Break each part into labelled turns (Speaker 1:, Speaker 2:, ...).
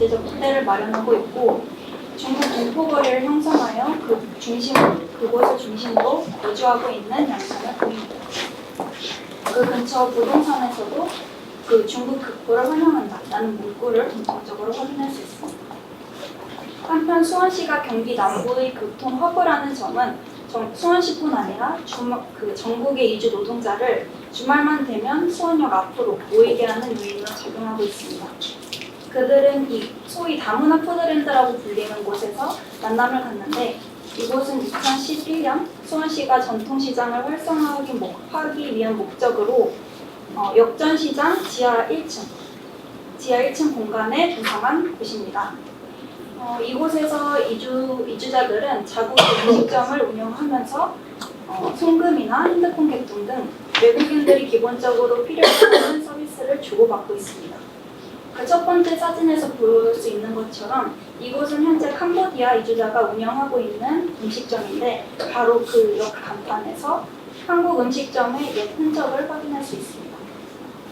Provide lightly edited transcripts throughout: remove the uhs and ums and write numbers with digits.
Speaker 1: 경제적 토대를 마련하고 있고 중국 동포거리를 형성하여 그곳을 중심으로 거주하고 있는 양상을 보입니다. 그 근처 부동산에서도 그 중국 극보를 환영한다라는 문구를 공통적으로 확인할 수 있습니다. 한편 수원시가 경기 남부의 교통 허브라는 점은 수원시뿐 아니라 전국의 이주 노동자를 주말만 되면 수원역 앞으로 모이게 하는 요인으로 작용하고 있습니다. 그들은 이 소위 다문화 푸드랜드라고 불리는 곳에서 만남을 갖는데 이곳은 2011년 수원시가 전통시장을 활성화하기 위한 목적으로 역전시장 지하 1층 공간에 구성한 곳입니다. 이곳에서 이주자들은 자국의 음식점을 운영하면서 송금이나 핸드폰 개통 등 외국인들이 기본적으로 필요로 하는 서비스를 주고받고 있습니다. 그 첫 번째 사진에서 볼 수 있는 것처럼 이곳은 현재 캄보디아 이주자가 운영하고 있는 음식점인데 바로 그 옆 간판에서 한국 음식점의 옛 흔적을 확인할 수 있습니다.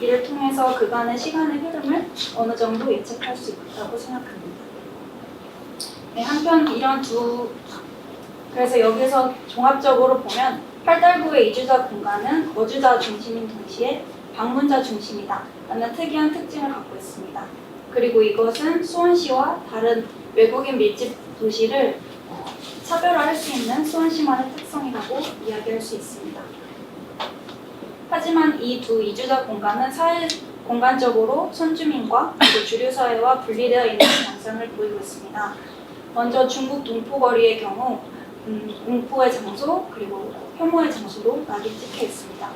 Speaker 1: 이를 통해서 그간의 시간의 흐름을 어느 정도 예측할 수 있다고 생각합니다. 네, 한편 그래서 여기서 종합적으로 보면 팔달구의 이주자 공간은 거주자 중심인 동시에 방문자 중심이다 라는 특이한 특징을 갖고 있습니다. 그리고 이것은 수원시와 다른 외국인 밀집 도시를 차별화할 수 있는 수원시만의 특성이라고 이야기할 수 있습니다. 하지만 이 두 이주자 공간은 공간적으로 선주민과 그리고 주류사회와 분리되어 있는 양상을 보이고 있습니다. 먼저 중국 동포거리의 경우 공포의 장소 그리고 혐오의 장소로 낙이 찍혀 있습니다.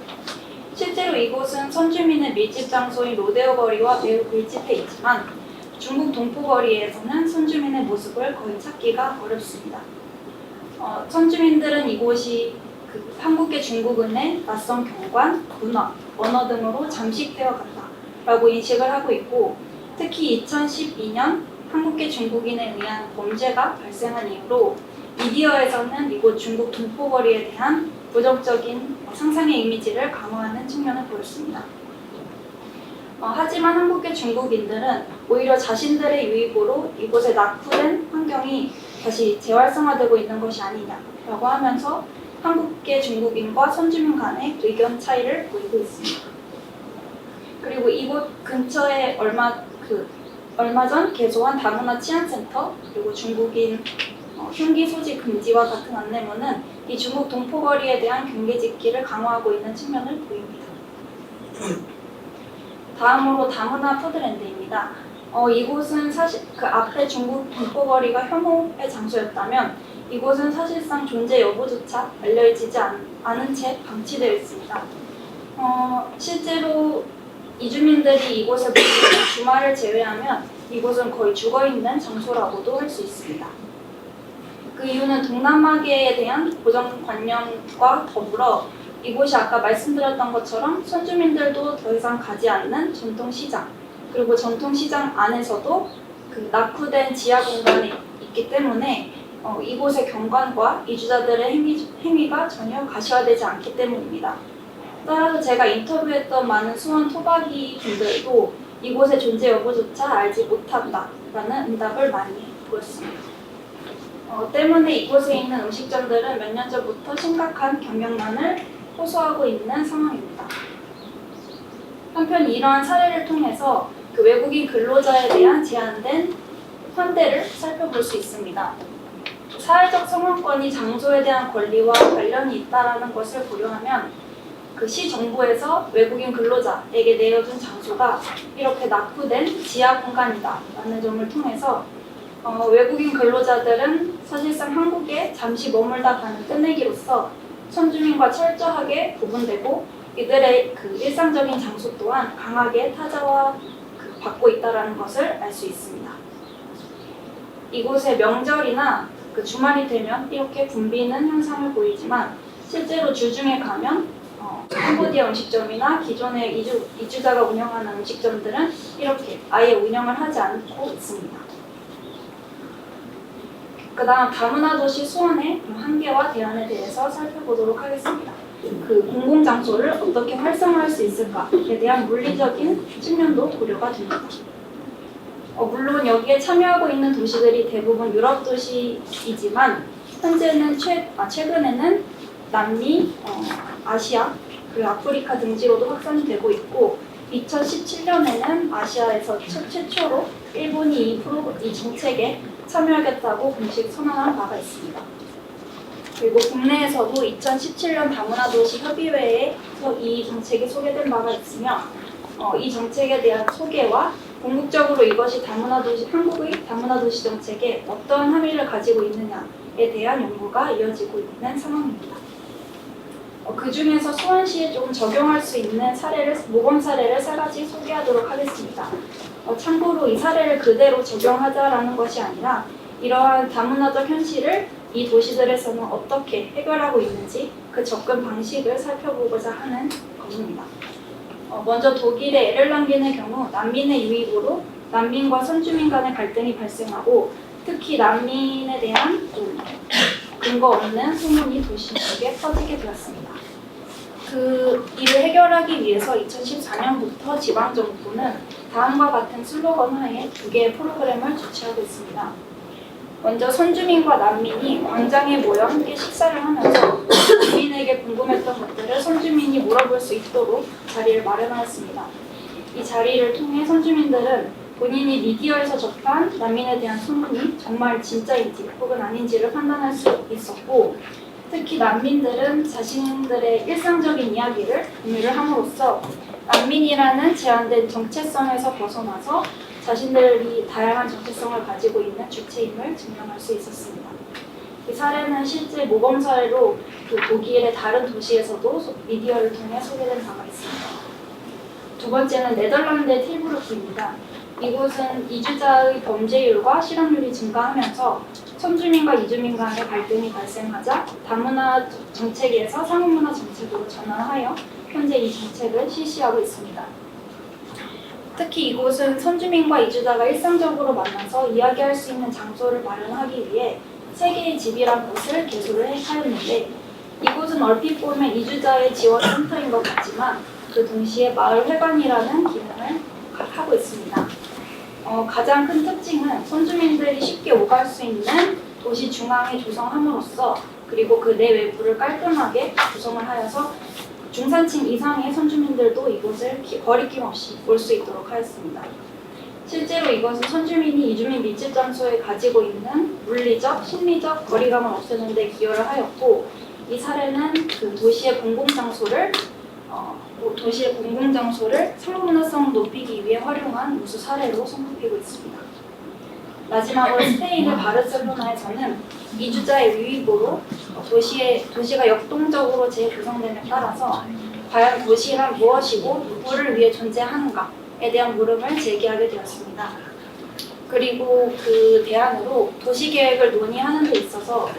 Speaker 1: 실제로 이곳은 선주민의 밀집 장소인 로데오 거리와 매우 밀집해 있지만 중국 동포거리에서는 선주민의 모습을 거의 찾기가 어렵습니다. 선주민들은 이곳이 한국계 중국인의 낯선 경관, 문화, 언어 등으로 잠식되어 간다라고 인식을 하고 있고 특히 2012년 한국계 중국인에 의한 범죄가 발생한 이후로 미디어에서는 이곳 중국 동포거리에 대한 부정적인 상상의 이미지를 강화하는 측면을 보였습니다. 하지만 한국계 중국인들은 오히려 자신들의 유입으로 이곳에 낙후된 환경이 다시 재활성화되고 있는 것이 아니냐라고 하면서 한국계 중국인과 선주민 간의 의견 차이를 보이고 있습니다. 그리고 이곳 근처에 얼마 전 개소한 다문화 치안센터 그리고 중국인 흉기 소지 금지와 같은 안내문은 이 중국 동포거리에 대한 경계짓기를 강화하고 있는 측면을 보입니다. 다음으로 다문화 푸드랜드입니다. 이곳은 사실 그 앞에 중국 동포거리가 혐오의 장소였다면 이곳은 사실상 존재 여부조차 알려지지 않은 채 방치되어 있습니다. 실제로 이주민들이 이곳에 모이는 주말을 제외하면 이곳은 거의 죽어있는 장소라고도 할 수 있습니다. 그 이유는 동남아계에 대한 고정관념과 더불어 이곳이 아까 말씀드렸던 것처럼 선주민들도 더 이상 가지 않는 전통시장 그리고 전통시장 안에서도 그 낙후된 지하 공간이 있기 때문에 이곳의 경관과 이주자들의 행위가 전혀 가시화되지 않기 때문입니다. 따라서 제가 인터뷰했던 많은 수원 토박이 분들도 이곳의 존재 여부조차 알지 못한다라는 응답을 많이 보였습니다. 때문에 이곳에 있는 음식점들은 몇 년 전부터 심각한 경영난을 호소하고 있는 상황입니다. 한편 이러한 사례를 통해서 그 외국인 근로자에 대한 제한된 환대를 살펴볼 수 있습니다. 사회적 성원권이 장소에 대한 권리와 관련이 있다는 것을 고려하면 그 시 정부에서 외국인 근로자에게 내어준 장소가 이렇게 낙후된 지하 공간이다라는 점을 통해서 외국인 근로자들은 사실상 한국에 잠시 머물다 가는 끝내기로서 선주민과 철저하게 구분되고 이들의 그 일상적인 장소 또한 강하게 타자화 받고 있다는 것을 알 수 있습니다. 이곳에 명절이나 그 주말이 되면 이렇게 붐비는 현상을 보이지만 실제로 주중에 가면 캄보디아 음식점이나 기존의 이주자가 운영하는 음식점들은 이렇게 아예 운영을 하지 않고 있습니다. 그 다음 다문화 도시 수원의 한계와 대안에 대해서 살펴보도록 하겠습니다. 그 공공장소를 어떻게 활성화할 수 있을까에 대한 물리적인 측면도 고려가 됩니다. 물론 여기에 참여하고 있는 도시들이 대부분 유럽 도시이지만 현재는 최근에는 남미, 아시아, 그리고 아프리카 등지로도 확산이 되고 있고 2017년에는 아시아에서 최초로 일본이 이 정책에 참여하겠다고 공식 선언한 바가 있습니다. 그리고 국내에서도 2017년 다문화도시 협의회에서 이 정책이 소개된 바가 있으며 이 정책에 대한 소개와 궁극적으로 이것이 한국의 다문화도시 정책에 어떠한 함의를 가지고 있느냐에 대한 연구가 이어지고 있는 상황입니다. 그 중에서 수원시에 조금 적용할 수 있는 모범 사례를 3가지 소개하도록 하겠습니다. 참고로 이 사례를 그대로 적용하자라는 것이 아니라 이러한 다문화적 현실을 이 도시들에서는 어떻게 해결하고 있는지 그 접근 방식을 살펴보고자 하는 것입니다. 먼저 독일의 에를랑겐의 경우 난민의 유입으로 난민과 선주민 간의 갈등이 발생하고 특히 난민에 대한 근거 없는 소문이 도시 속에 퍼지게 되었습니다. 그 이를 해결하기 위해서 2014년부터 지방정부는 다음과 같은 슬로건 하에 2개의 프로그램을 주최하고 있습니다. 먼저 선주민과 난민이 광장에 모여 함께 식사를 하면서 난민에게 궁금했던 것들을 선주민이 물어볼 수 있도록 자리를 마련하였습니다. 이 자리를 통해 선주민들은 본인이 미디어에서 접한 난민에 대한 소문이 정말 진짜인지 혹은 아닌지를 판단할 수 있었고 특히 난민들은 자신들의 일상적인 이야기를 공유를 함으로써 난민이라는 제한된 정체성에서 벗어나서 자신들이 다양한 정체성을 가지고 있는 주체임을 증명할 수 있었습니다. 이 사례는 실제 모범 사례로 독일의 다른 도시에서도 미디어를 통해 소개된 바가 있습니다. 두 번째는 네덜란드의 틸부르크입니다. 이곳은 이주자의 범죄율과 실업률이 증가하면서 선주민과 이주민 간의 갈등이 발생하자 다문화 정책에서 상업문화 정책으로 전환하여 현재 이 정책을 실시하고 있습니다. 특히 이곳은 선주민과 이주자가 일상적으로 만나서 이야기할 수 있는 장소를 마련하기 위해 3개의 집이란 곳을 개소를 하였는데 이곳은 얼핏 보면 이주자의 지원센터인 것 같지만 그 동시에 마을회관이라는 기능을 하고 있습니다. 가장 큰 특징은 선주민들이 쉽게 오갈 수 있는 도시 중앙에 조성함으로써 그리고 그 내 외부를 깔끔하게 구성을 하여서 중산층 이상의 선주민들도 이곳을 거리낌 없이 올 수 있도록 하였습니다. 실제로 이것은 선주민이 이주민 밀집 장소에 가지고 있는 물리적, 심리적 거리감을 없애는 데 기여를 하였고 이 사례는 그 도시의 공공장소를 상호문화성을 높이기 위해 활용한 우수 사례로 손꼽히고 있습니다. 마지막으로 스페인의 바르셀로나에서는 이주자의 유입으로 도시가 역동적으로 재구성됨에 따라서 과연 도시란 무엇이고 누구를 위해 존재하는가에 대한 물음을 제기하게 되었습니다. 그리고 그 대안으로 도시계획을 논의하는 데 있어서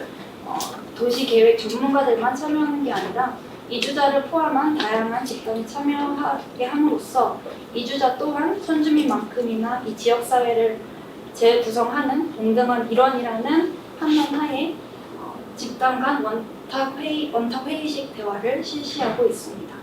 Speaker 1: 도시계획 전문가들만 참여하는 게 아니라 이주자를 포함한 다양한 집단이 참여하게 함으로써 이주자 또한 선주민만큼이나 이 지역사회를 재구성하는 동등한 일원이라는 판단하에 집단 간 원탁 회의식 대화를 실시하고 있습니다.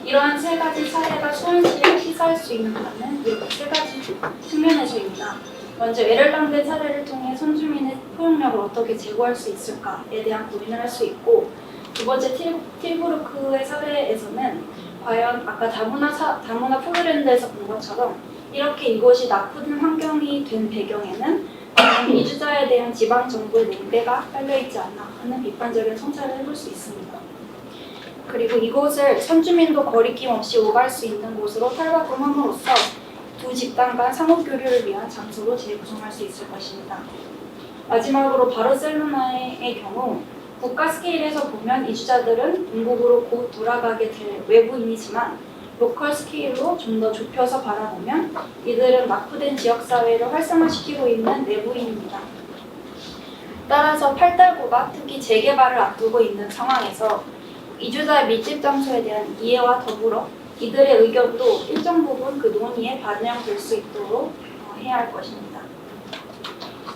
Speaker 1: 이러한 3가지 사례가 수원시를 시사할 수 있는 바는 이렇게 3가지 측면에서입니다. 먼저 에를랑겐 사례를 통해 선주민의 포용력을 어떻게 제고할 수 있을까에 대한 고민을 할 수 있고 두 번째 틸부르크의 사례에서는 과연 아까 다문화 포르랜드에서 본 것처럼 이렇게 이곳이 나쁜 환경이 된 배경에는 이주자에 대한 지방 정부의 냉대가 깔려있지 않나 하는 비판적인 성찰을 해볼 수 있습니다. 그리고 이곳을 선주민도 거리낌 없이 오갈 수 있는 곳으로 탈바꿈함으로써 두 집단 간 상호교류를 위한 장소로 재구성할 수 있을 것입니다. 마지막으로 바르셀로나의 경우 국가 스케일에서 보면 이주자들은 본국으로 곧 돌아가게 될 외부인이지만 로컬 스케일로 좀 더 좁혀서 바라보면 이들은 낙후된 지역사회를 활성화시키고 있는 내부인입니다. 따라서 팔달구가 특히 재개발을 앞두고 있는 상황에서 이주자의 밀집 장소에 대한 이해와 더불어 이들의 의견도 일정 부분 그 논의에 반영될 수 있도록 해야 할 것입니다.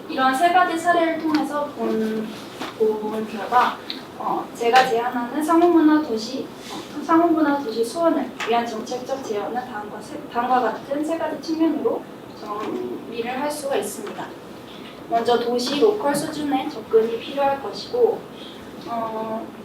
Speaker 1: 이런 3가지 사례를 통해서 본 결과 제가 제안하는 상호문화 도시 수원을 위한 정책적 제안은 다음과 같은 3가지 측면으로 정리를 할 수가 있습니다. 먼저 도시 로컬 수준의 접근이 필요할 것이고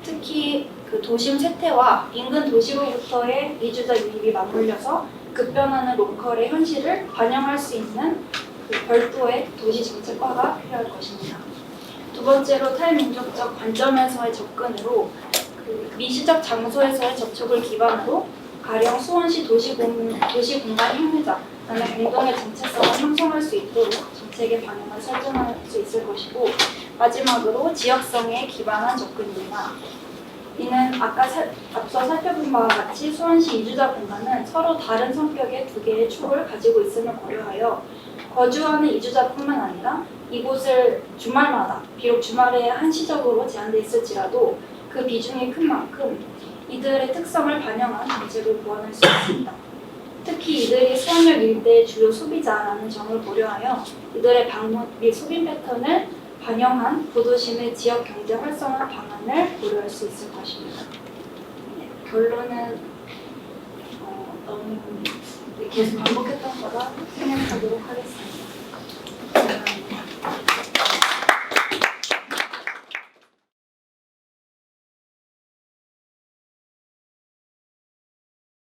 Speaker 1: 특히 그 도심 쇠퇴와 인근 도시로부터의 이주자 유입이 맞물려서 급변하는 로컬의 현실을 반영할 수 있는 그 별도의 도시 정책화가 필요할 것입니다. 두 번째로 탈민족적 관점에서의 접근으로 그 미시적 장소에서의 접촉을 기반으로 가령 수원시 도시공간 협력자라는 공동의 정체성을 형성할 수 있도록 정책의 방향을 설정할 수 있을 것이고 마지막으로 지역성에 기반한 접근입니다. 이는 앞서 살펴본 바와 같이 수원시 이주자 공간은 서로 다른 성격의 두 개의 축을 가지고 있음을 고려하여 거주하는 이주자뿐만 아니라 이곳을 주말마다 비록 주말에 한시적으로 제한돼 있을지라도 그 비중이 큰 만큼 이들의 특성을 반영한 정책을 고안할 수 있습니다. 특히 이들이 수원역 일대의 주요 소비자라는 점을 고려하여 이들의 방문 및 소비 패턴을 반영한 구도심의 지역 경제 활성화 방안을 고려할 수 있을 것입니다. 네, 결론은 너무 계속 반복했던 거라 생각하도록 하겠습니다.